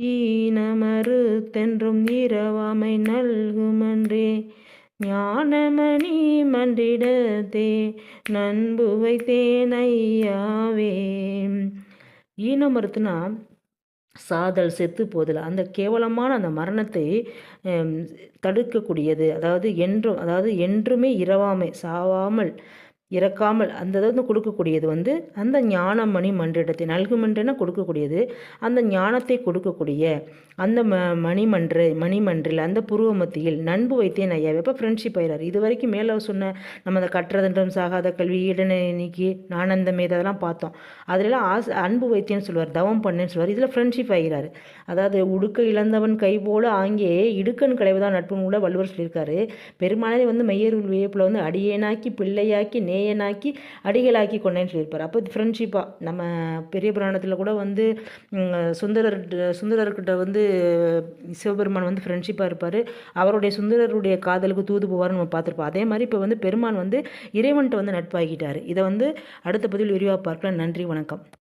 ஈனமறுத்தென்றும் இரவாமை நல்குமன்றே ஞானமணி மன்றிடத்தே நண்பு வைத்தேன் ஐயாவே. ஈனமறுத்துனா சாதல் செத்து போதல், அந்த கேவலமான அந்த மரணத்தை தடுக்கக்கூடியது. அதாவது என்றுமே இரவாமை, சாவாமல் இறக்காமல் அந்த இதை கொடுக்கக்கூடியது அந்த ஞானமணி மன்றிடத்தை நல்குமன்றன கொடுக்கக்கூடியது. அந்த ஞானத்தை கொடுக்கக்கூடிய அந்த மணிமன்றில் அந்த புருவ மத்தியில் நண்பு வைத்தேன் ஐயா. எப்போ ஃப்ரெண்ட்ஷிப் ஆயிடாரு. இது வரைக்கும் மேலே சொன்ன நம்ம அந்த கற்றதென்றும் சாகாத கல்வி, ஈடனை நீக்கி நானந்தமே இதெல்லாம் பார்த்தோம். அதிலெல்லாம் அன்பு வைத்தேன்னு சொல்லுவார், தவம் பண்ணேன்னு சொல்லுவார். இதில் ஃப்ரெண்ட்ஷிப் ஆகிறாரு. அதாவது உடுக்க இழந்தவன் கை போல ஆங்கே இடுக்கன் களைவுதான் நட்புன்னு கூட வள்ளுவர் சொல்லியிருக்காரு. பெருமானே மெய்யருள் வியப்பில் அடியேனாக்கி பிள்ளையாக்கி நேயனாக்கி அடிகளாக்கி கொண்டேன்னு சொல்லியிருப்பார். அப்போ ஃப்ரெண்ட்ஷிப்பாக நம்ம பெரிய புராணத்தில் கூட சுந்தரர்கிட்ட சிவபெருமான் ஃப்ரெண்ட்ஷிப்பாக இருப்பார். அவருடைய சுந்தரருடைய காதலுக்கு தூது போவார்னு நம்ம பார்த்துருப்போம். அதே மாதிரி இப்போ பெருமான் இறைவன்கிட்ட நட்பாகிட்டார். இதை அடுத்த பதிவில் விரிவாக பார்க்கலாம். நன்றி, வணக்கம்.